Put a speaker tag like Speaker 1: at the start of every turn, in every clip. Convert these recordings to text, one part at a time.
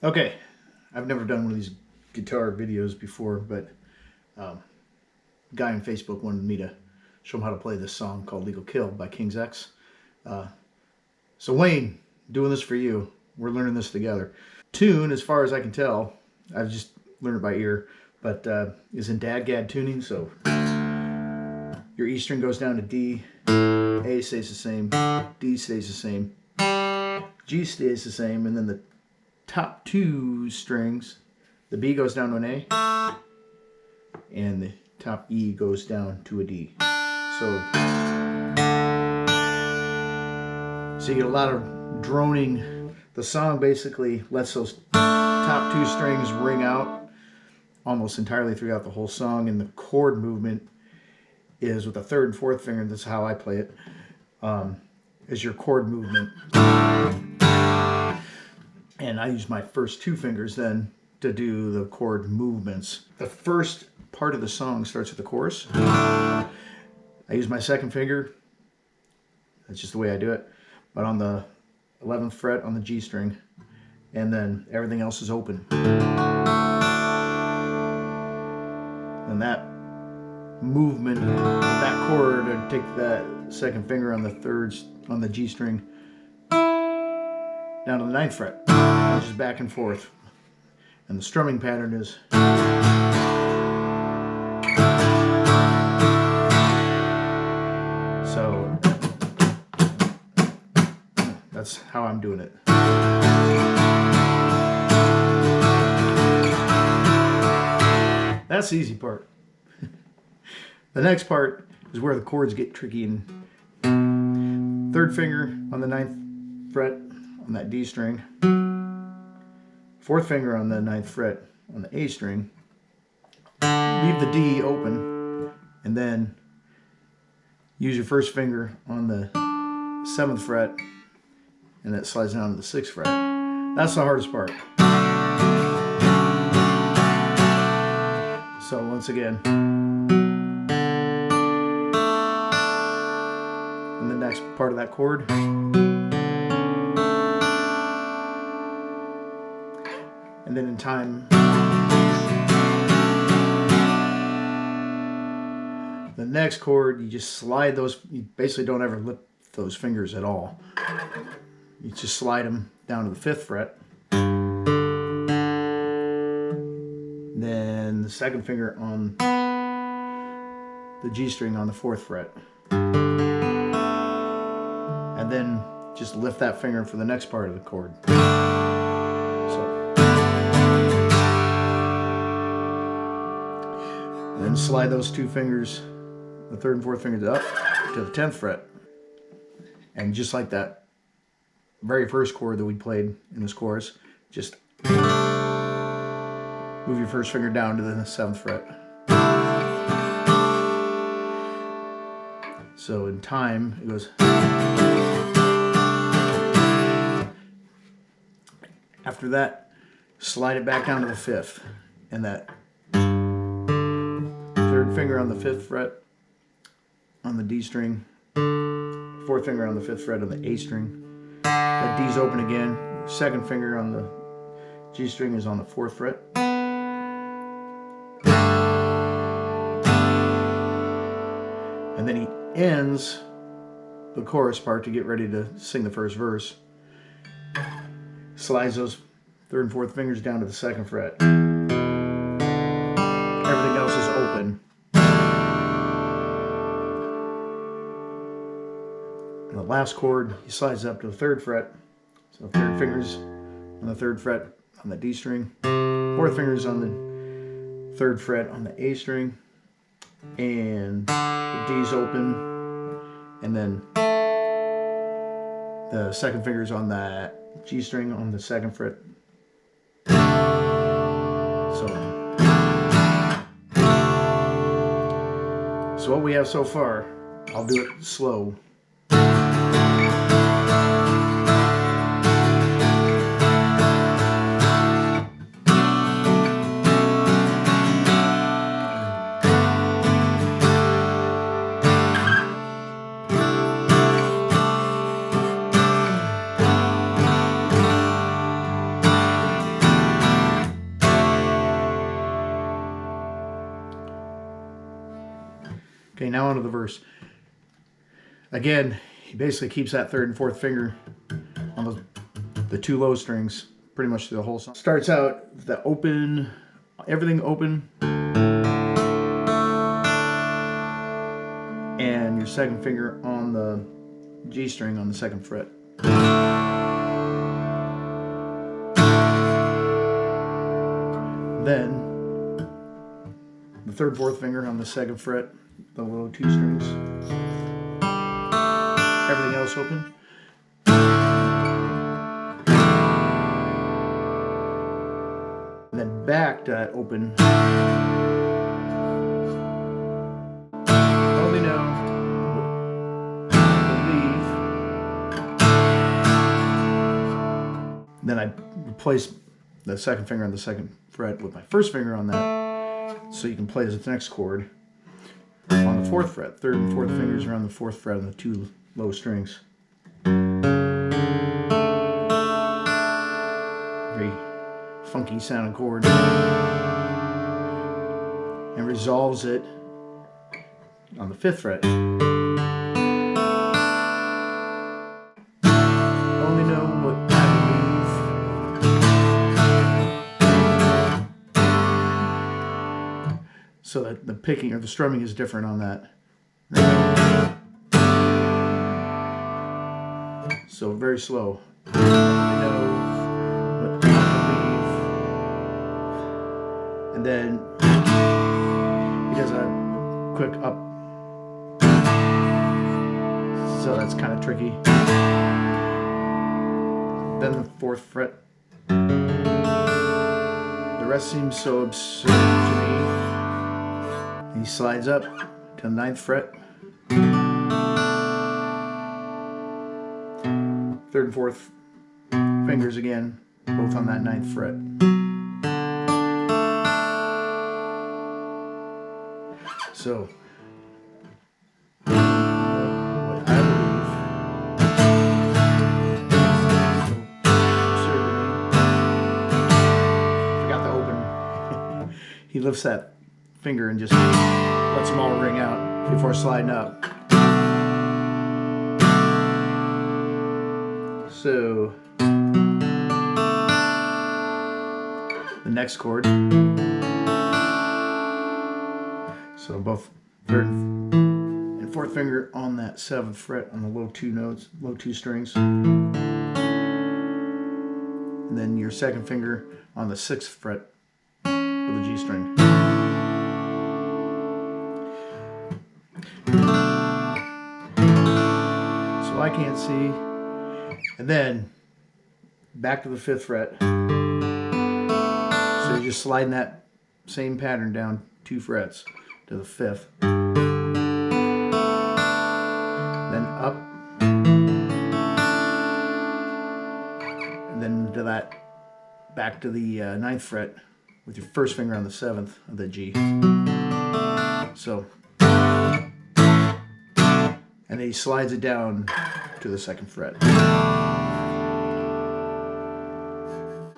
Speaker 1: Okay, I've never done one of these guitar videos before, but a guy on Facebook wanted me to show him how to play this song called Legal Kill by King's X. So Wayne, doing this for you. We're learning this together. Tune, as far as I can tell, I've just learned it by ear, but is in dad-gad tuning, so your E string goes down to D, A stays the same, D stays the same, G stays the same, and then the top two strings, the B goes down to an A, and the top E goes down to a D. So you get a lot of droning. The song basically lets those top two strings ring out almost entirely throughout the whole song, and the chord movement is with the third and fourth finger. That's how I play it. Is your chord movement. And I use my first two fingers then to do the chord movements. The first part of the song starts with the chorus. I use my second finger. That's just the way I do it. But on the 11th fret on the G string, and then everything else is open. And that movement, that chord, I'd take that second finger on the third, on the G string, down to the 9th fret, just back and forth. And the strumming pattern is so. That's how I'm doing it. That's the easy part. The next part is where the chords get tricky. And third finger on the 9th fret on that D string. Fourth finger on the 9th fret on the A string. Leave the D open, and then use your first finger on the 7th fret, and that slides down to the 6th fret. That's the hardest part. So once again, and the next part of that chord, and then in time, the next chord, you just slide those. You basically don't ever lift those fingers at all. You just slide them down to the 5th fret. Then the second finger on the G string on the 4th fret. And then just lift that finger for the next part of the chord. So. And then slide those two fingers, the 3rd and 4th fingers, up to the 10th fret. And just like that very first chord that we played in this chorus, just move your first finger down to the 7th fret. So in time, it goes. After that, slide it back down to the 5th, and that 3rd finger on the 5th fret on the D string, 4th finger on the 5th fret on the A string. That D's open again. 2nd finger on the G string is on the 4th fret. And then he ends the chorus part to get ready to sing the first verse. Slides those 3rd and 4th fingers down to the 2nd fret. Everything else is open. And the last chord, he slides up to the 3rd fret. So 3rd fingers on the 3rd fret on the D string. 4th fingers on the 3rd fret on the A string. And the D's open. And then the 2nd finger's on that G string on the 2nd fret. So what we have so far, I'll do it slow. Okay, now onto the verse. Again, he basically keeps that third and fourth finger on the two low strings pretty much through the whole song. Starts out the open, everything open, and your second finger on the G string on the second fret. Then the third, fourth finger on the second fret, the low two strings. Everything else open. And then back to that open. Only know, believe. Then I replace the second finger on the second fret with my first finger on that, so you can play the next chord on the fourth fret. Third and fourth fingers are on the fourth fret on the two low strings. Very funky sounding chord. And resolves it on the fifth fret. Only know what I believe. So that the picking or the strumming is different on that. So very slow. Only know what I believe. And then he does a quick up. So that's kind of tricky. Then the fourth fret. The rest seems so absurd to me. He slides up to the ninth fret. Third and fourth fingers again, both on that ninth fret. So, what I believe, forgot the open. He lifts that finger and just lets them all ring out before sliding up. So, the next chord. So both third and fourth finger on that seventh fret on the low two notes, low two strings. And then your second finger on the sixth fret of the G string. So I can't see. And then back to the fifth fret. So you're just sliding that same pattern down 2 frets to the fifth. Then up. And then to that, back to the ninth fret with your first finger on the seventh of the G. So, and then he slides it down to the second fret.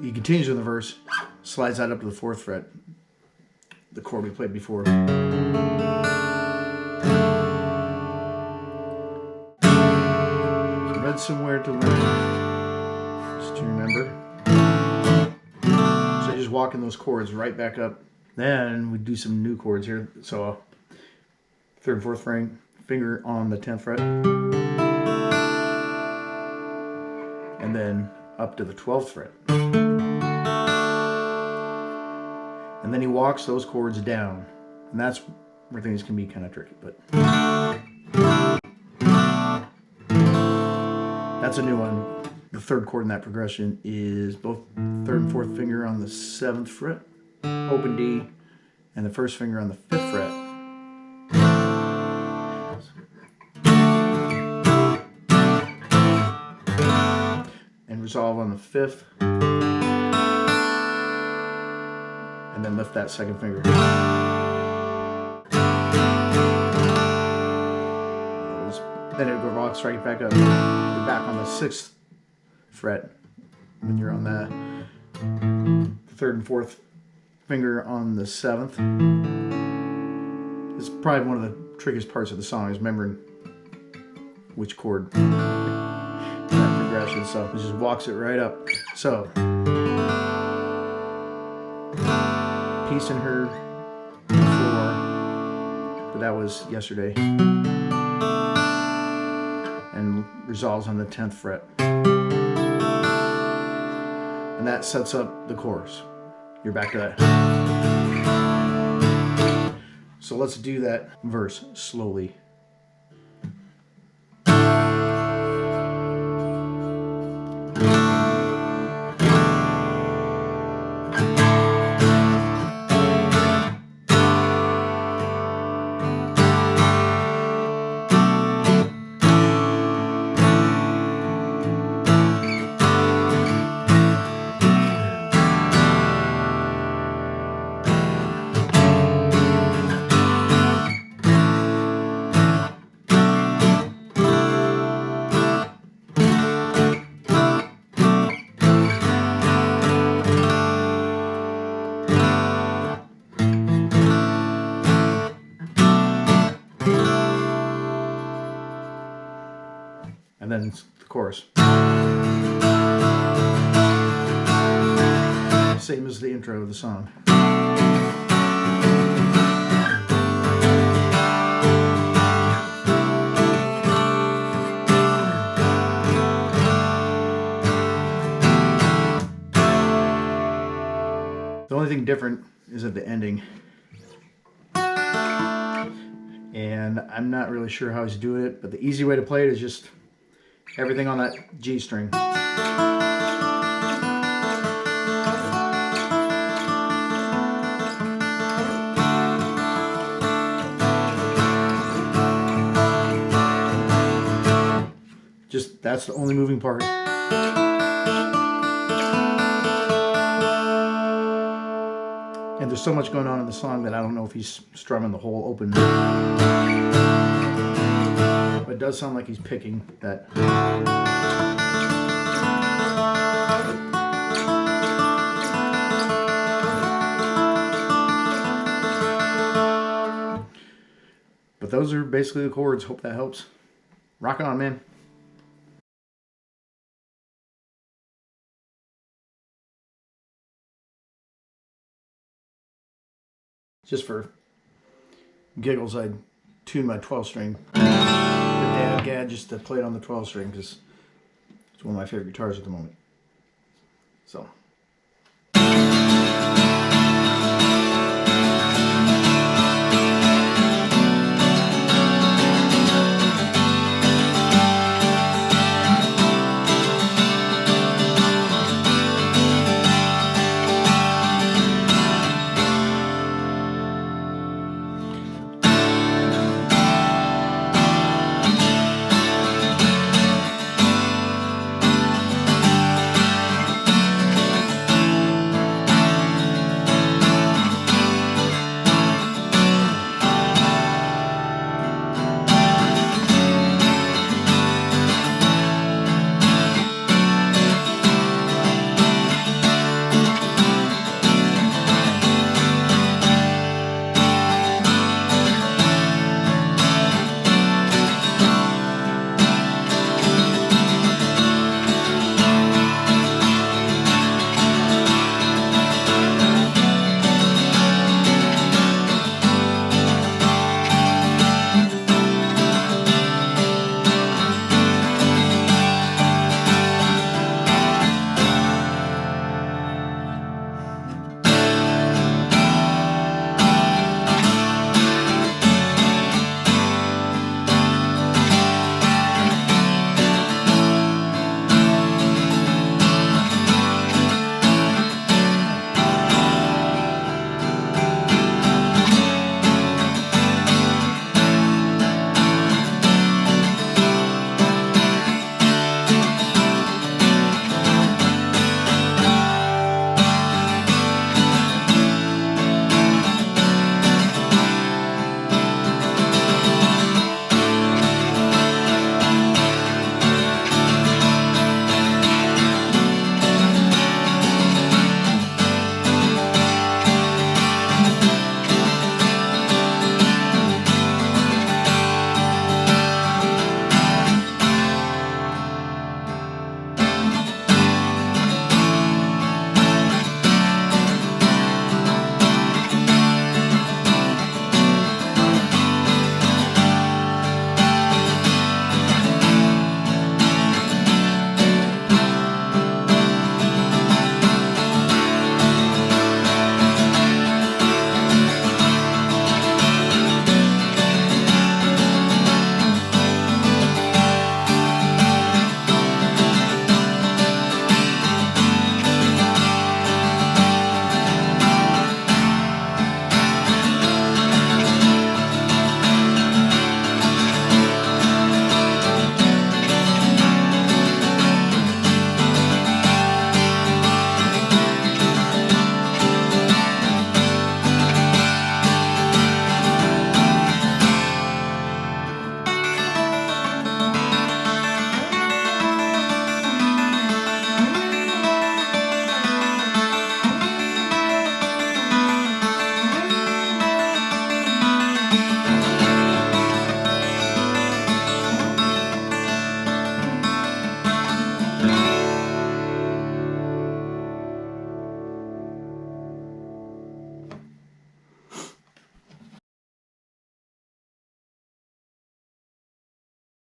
Speaker 1: He continues in the verse, slides that up to the fourth fret, the chord we played before. Read somewhere to learn, just to remember. So just walking those chords right back up. Then we do some new chords here. So third and fourth finger on the 10th fret. And then up to the 12th fret. And then he walks those chords down. And that's where things can be kind of tricky, but that's a new one. The third chord in that progression is both third and fourth finger on the 7th fret, open D, and the first finger on the 5th fret. And resolve on the 5th. And then lift that second finger. Then it rocks right back up. You're back on the 6th fret when you're on the third and fourth finger on the 7th. It's probably one of the trickiest parts of the song is remembering which chord that progression. So it just walks it right up. So Peace in Her before, but that was yesterday, and resolves on the 10th fret, and that sets up the chorus. You're back to that. So let's do that verse slowly. And then the chorus. Same as the intro of the song. The only thing different is at the ending. And I'm not really sure how he's doing it, but the easy way to play it is just everything on that G string. Just, that's the only moving part. And there's so much going on in the song that I don't know if he's strumming the whole open. But it does sound like he's picking that. But those are basically the chords. Hope that helps. Rock on, man. Just for giggles, I tuned my 12 string. Gad just to play it on the 12 string because it's one of my favorite guitars at the moment. So.